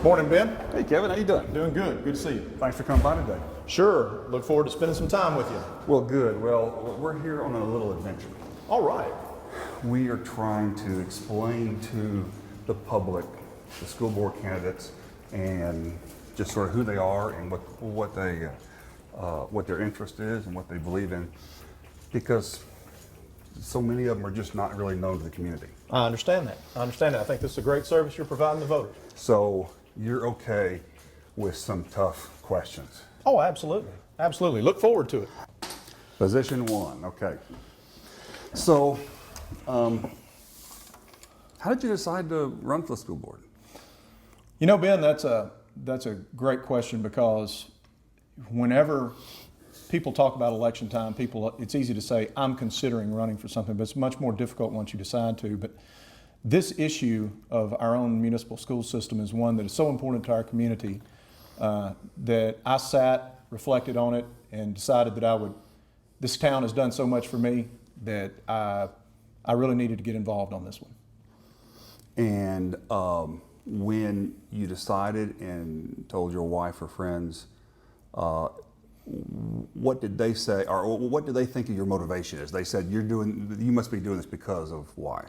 Morning, Ben. Hey Kevin, how you doing? Doing good. Good to see you. Thanks for coming by today. Sure. Look forward to spending some time with you. Well, good. Well, we're here on a little adventure. All right. We are trying to explain to the public, the school board candidates, and just sort of who they are and what their interest is and what they believe in, because so many of them are just not really known to the community. I understand that. I think this is a great service you're providing the voters. So you're okay with some tough questions? Oh, absolutely. Absolutely. Look forward to it. Position one, okay. So, how did you decide to run for the school board? You know, Ben, that's a great question, because whenever people talk about election time, it's easy to say, I'm considering running for something, but it's much more difficult once you decide to. But this issue of our own municipal school system is one that is so important to our community that I sat, reflected on it, and decided that this town has done so much for me that I really needed to get involved on this one. And when you decided and told your wife or friends, what did they say, or what did they think of your motivation is? They said you must be doing this because of why?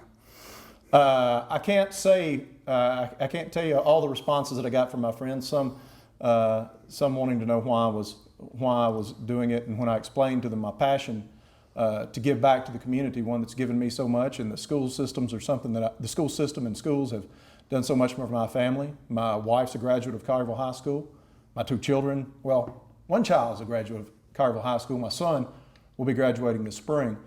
I can't tell you all the responses that I got from my friends. Some wanting to know why I was doing it, and when I explained to them my passion to give back to the community, one that's given me so much, and the school systems are something that the school system and schools have done so much for my family. My wife's a graduate of Collierville High School. My two children, well, one child is a graduate of Collierville High School. My son will be graduating this spring.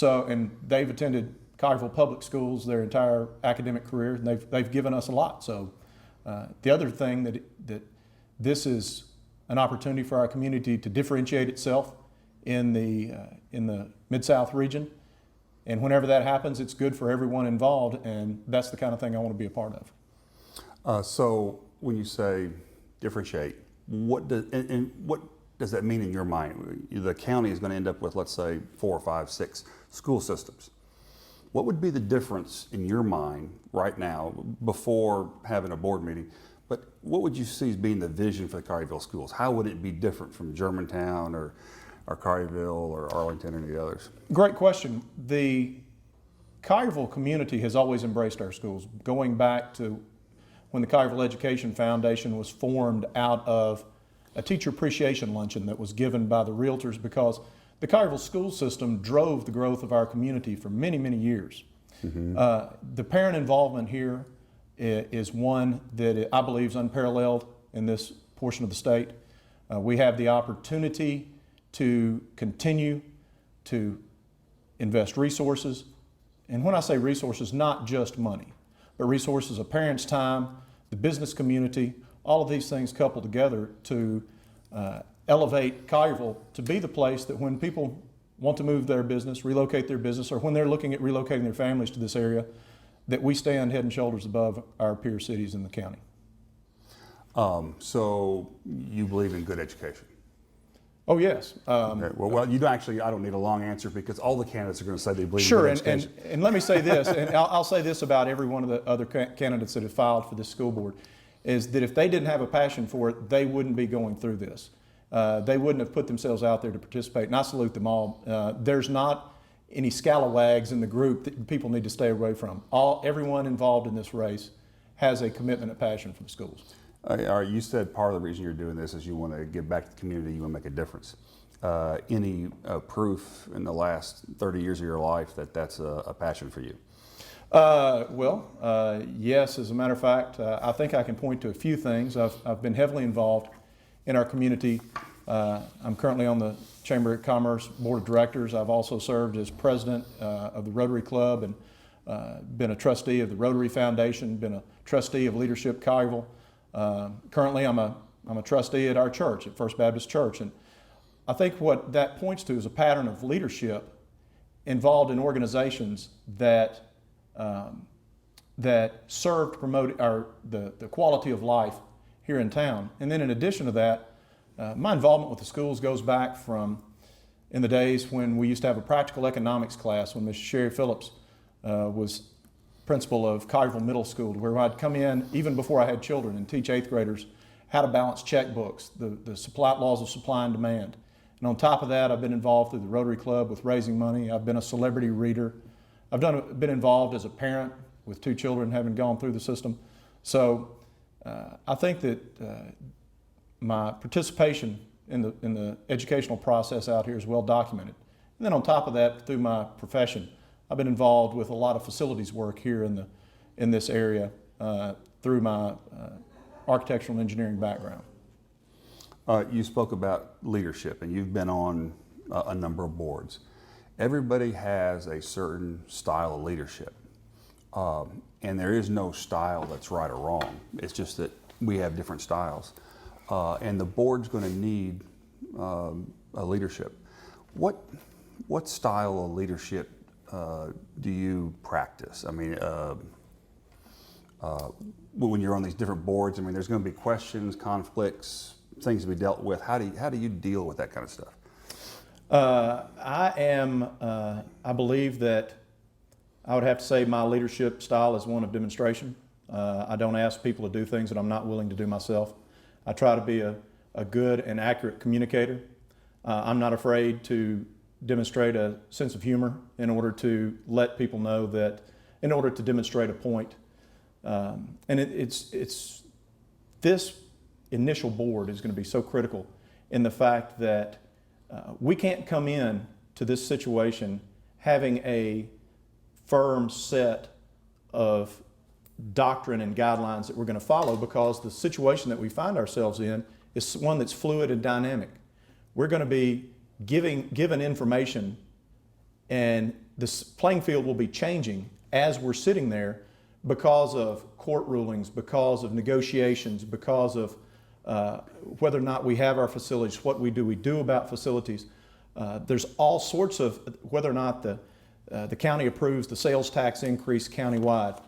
And they've attended Collierville Public Schools their entire academic career, and they've given us a lot. So the other thing that this is an opportunity for our community to differentiate itself in the Mid-South region. And whenever that happens, it's good for everyone involved, and that's the kind of thing I want to be a part of. So when you say differentiate, what does that mean in your mind? The county is going to end up with, let's say, 4, 5, 6 school systems. What would be the difference in your mind right now, before having a board meeting, but what would you see as being the vision for the Collierville schools? How would it be different from Germantown or Collierville or Arlington or any others? Great question. The Collierville community has always embraced our schools, going back to when the Collierville Education Foundation was formed out of a teacher appreciation luncheon that was given by the realtors, because the Collierville school system drove the growth of our community for many, many years. Mm-hmm. The parent involvement here is one that I believe is unparalleled in this portion of the state. We have the opportunity to continue to invest resources. And when I say resources, not just money, but resources of parents' time, the business community, all of these things coupled together to elevate Collierville to be the place that when people want to move their business, relocate their business, or when they're looking at relocating their families to this area, that we stand head and shoulders above our peer cities in the county. So you believe in good education? Oh, yes. Okay. Well, you don't actually, I don't need a long answer, because all the candidates are going to say they believe sure, in good education. And let me say this, and I'll say this about every one of the other candidates that have filed for this school board, is that if they didn't have a passion for it, they wouldn't be going through this. They wouldn't have put themselves out there to participate, and I salute them all. There's not any scalawags in the group that people need to stay away from. Everyone involved in this race has a commitment and passion for the schools. All right, you said part of the reason you're doing this is you want to give back to the community, you want to make a difference. Any proof in the last 30 years of your life that that's a passion for you? Yes, as a matter of fact, I think I can point to a few things. I've been heavily involved in our community. I'm currently on the Chamber of Commerce Board of Directors. I've also served as president of the Rotary Club, and been a trustee of the Rotary Foundation, been a trustee of Leadership Collierville. Currently, I'm a trustee at our church, at First Baptist Church, and I think what that points to is a pattern of leadership involved in organizations that serve to promote the quality of life here in town. And then in addition to that, my involvement with the schools goes back from in the days when we used to have a practical economics class when Ms. Sherry Phillips was principal of Collierville Middle School, where I'd come in even before I had children and teach 8th graders how to balance checkbooks, the supply laws of supply and demand. And on top of that, I've been involved through the Rotary Club with raising money. I've been a celebrity reader. I've been involved as a parent with 2 children, having gone through the system. So I think that my participation in the educational process out here is well documented. And then on top of that, through my profession, I've been involved with a lot of facilities work here in this area through my architectural and engineering background. You spoke about leadership, and you've been on a number of boards. Everybody has a certain style of leadership, and there is no style that's right or wrong. It's just that we have different styles, and the board's going to need a leadership. What style of leadership do you practice? I mean, when you're on these different boards, I mean, there's going to be questions, conflicts, things to be dealt with. How do you deal with that kind of stuff? I believe that I would have to say my leadership style is one of demonstration. I don't ask people to do things that I'm not willing to do myself. I try to be a good and accurate communicator. I'm not afraid to demonstrate a sense of humor in order to let people know that, in order to demonstrate a point. And it's this initial board is going to be so critical in the fact that we can't come in to this situation having a firm set of doctrine and guidelines that we're going to follow, because the situation that we find ourselves in is one that's fluid and dynamic. We're going to be given information, and this playing field will be changing as we're sitting there because of court rulings, because of negotiations, because of whether or not we have our facilities, what we do about facilities. There's all sorts of, whether or not the county approves the sales tax increase countywide.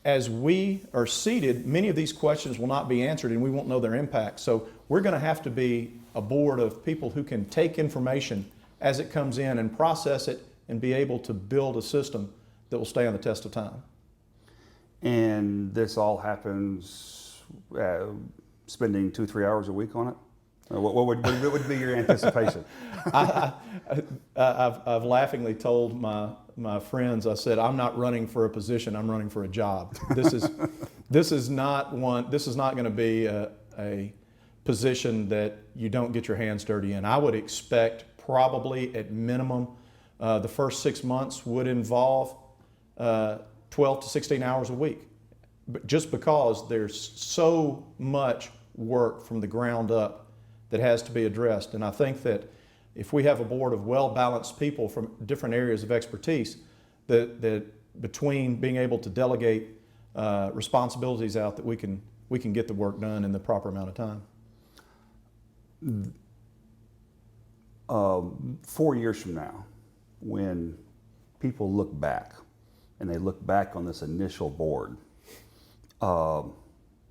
As we are seated, many of these questions will not be answered and we won't know their impact. So we're going to have to be a board of people who can take information as it comes in and process it and be able to build a system that will stay on the test of time. And this all happens spending 2-3 hours a week on it? What would be your anticipation? I've laughingly told my friends, I said, I'm not running for a position, I'm running for a job. This is not going to be a position that you don't get your hands dirty in. I would expect probably at minimum the first 6 months would involve 12 to 16 hours a week, but just because there's so much work from the ground up that has to be addressed. And I think that if we have a board of well-balanced people from different areas of expertise, that between being able to delegate responsibilities out, that we can get the work done in the proper amount of time. 4 years from now, when people look back and they look back on this initial board,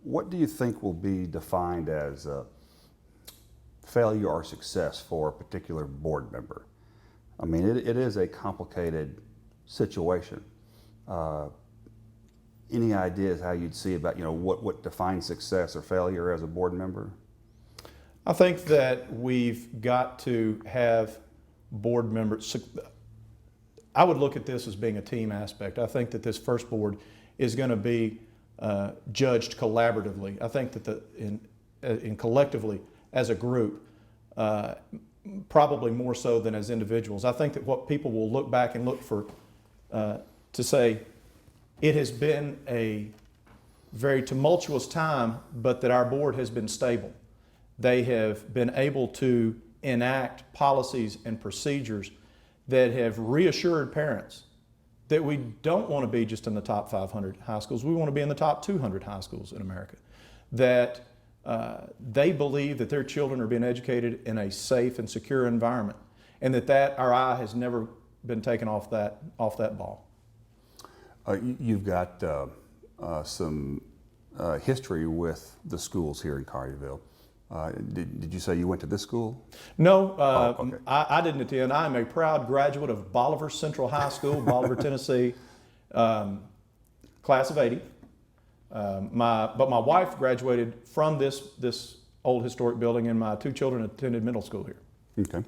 what do you think will be defined as failure or success for a particular board member? I mean, it is a complicated situation. Any ideas how you'd see about, what defines success or failure as a board member? I think that we've got to have board members. I would look at this as being a team aspect. I think that this first board is going to be judged collaboratively. I think that in collectively as a group, probably more so than as individuals. I think that what people will look back and look for to say, it has been a very tumultuous time, but that our board has been stable. They have been able to enact policies and procedures that have reassured parents that we don't want to be just in the top 500 high schools. We want to be in the top 200 high schools in America. That they believe that their children are being educated in a safe and secure environment, and that our eye has never been taken off that ball. You've got some history with the schools here in Collierville. Did you say you went to this school? No, okay. I didn't attend. I am a proud graduate of Bolivar Central High School, Bolivar, Tennessee. class of '80. But my wife graduated from this old historic building, and my two children attended middle school here. Okay.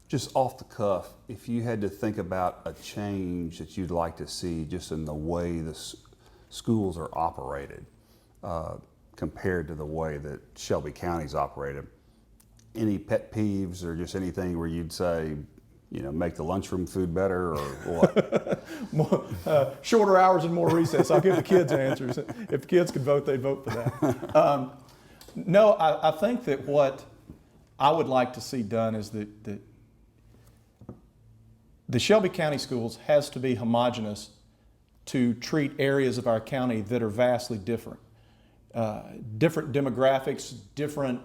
Just off the cuff, if you had to think about a change that you'd like to see just in the way the schools are operated compared to the way that Shelby County's operated, any pet peeves or just anything where you'd say, make the lunchroom food better or what? Shorter hours and more recess. I'll give the kids answers. If the kids could vote, they'd vote for that. No, I think that what I would like to see done is that the Shelby County schools has to be homogeneous to treat areas of our county that are vastly different. Different demographics, different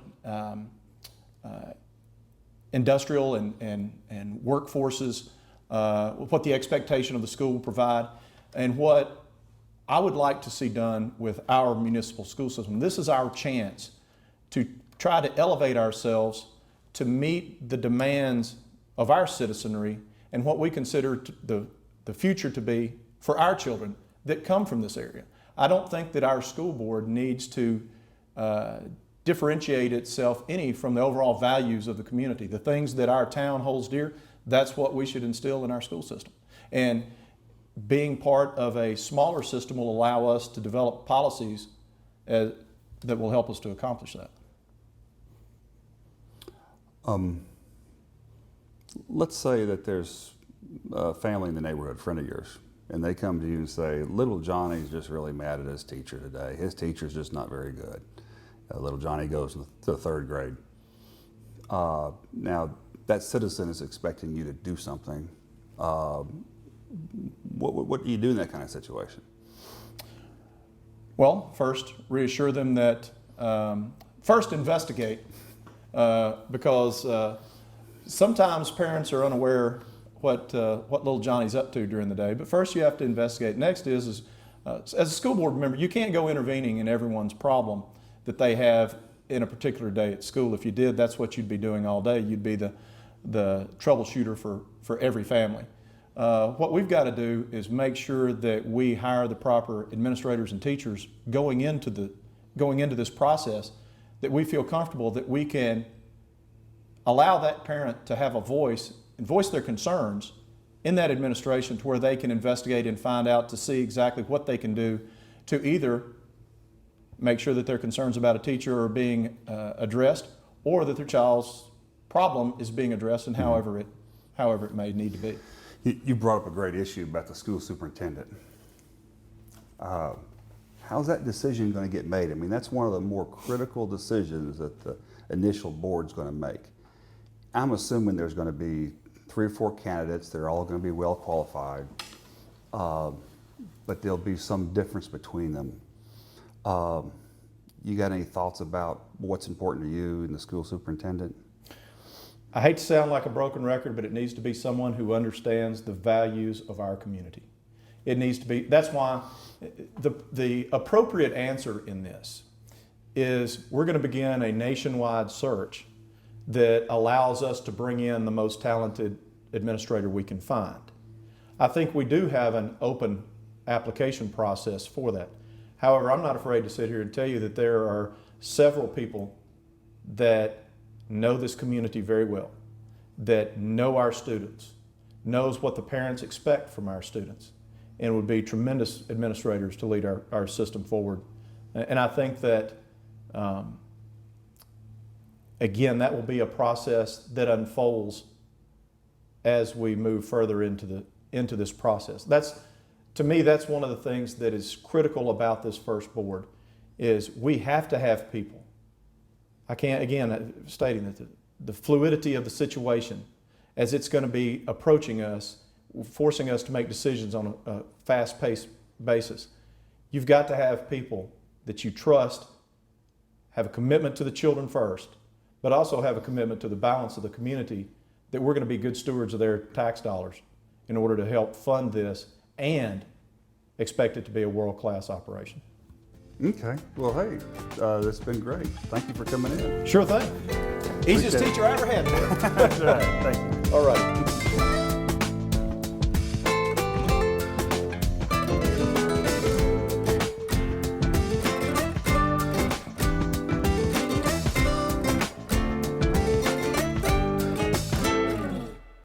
industrial and workforces, what the expectation of the school will provide, and what I would like to see done with our municipal school system. This is our chance to try to elevate ourselves to meet the demands of our citizenry and what we consider the future to be for our children that come from this area. I don't think that our school board needs to differentiate itself any from the overall values of the community. The things that our town holds dear, that's what we should instill in our school system. And being part of a smaller system will allow us to develop policies that will help us to accomplish that. Let's say that there's a family in the neighborhood, a friend of yours, and they come to you and say, little Johnny's just really mad at his teacher today. His teacher's just not very good. Little Johnny goes to the third grade. Now, that citizen is expecting you to do something. What do you do in that kind of situation? Well, first, reassure them that, first investigate, because sometimes parents are unaware what little Johnny's up to during the day. But first you have to investigate. Next is as a school board member, you can't go intervening in everyone's problem that they have in a particular day at school. If you did, that's what you'd be doing all day. You'd be the troubleshooter for every family. What we've got to do is make sure that we hire the proper administrators and teachers going into this process, that we feel comfortable that we can allow that parent to have a voice and voice their concerns in that administration to where they can investigate and find out to see exactly what they can do to either make sure that their concerns about a teacher are being addressed, or that their child's problem is being addressed, and however it may need to be. You brought up a great issue about the school superintendent. How's that decision going to get made? I mean, that's one of the more critical decisions that the initial board's going to make. I'm assuming there's going to be 3 or 4 candidates. They're all going to be well qualified, but there'll be some difference between them. You got any thoughts about what's important to you in the school superintendent? I hate to sound like a broken record, but it needs to be someone who understands the values of our community. It needs to be, that's why the appropriate answer in this is we're going to begin a nationwide search that allows us to bring in the most talented administrator we can find. I think we do have an open application process for that. However, I'm not afraid to sit here and tell you that there are several people that know this community very well, that know our students, knows what the parents expect from our students, and would be tremendous administrators to lead our system forward. And I think that, again, that will be a process that unfolds as we move further into this process. To me, that's one of the things that is critical about this first board, is we have to have people. I can't, again, stating that the fluidity of the situation as it's going to be approaching us, forcing us to make decisions on a fast-paced basis. You've got to have people that you trust, have a commitment to the children first, but also have a commitment to the balance of the community, that we're going to be good stewards of their tax dollars in order to help fund this and expect it to be a world-class operation. Okay. Well, hey, that's been great. Thank you for coming in. Sure thing. Easiest teacher I ever had. That's right. Thank you. All right.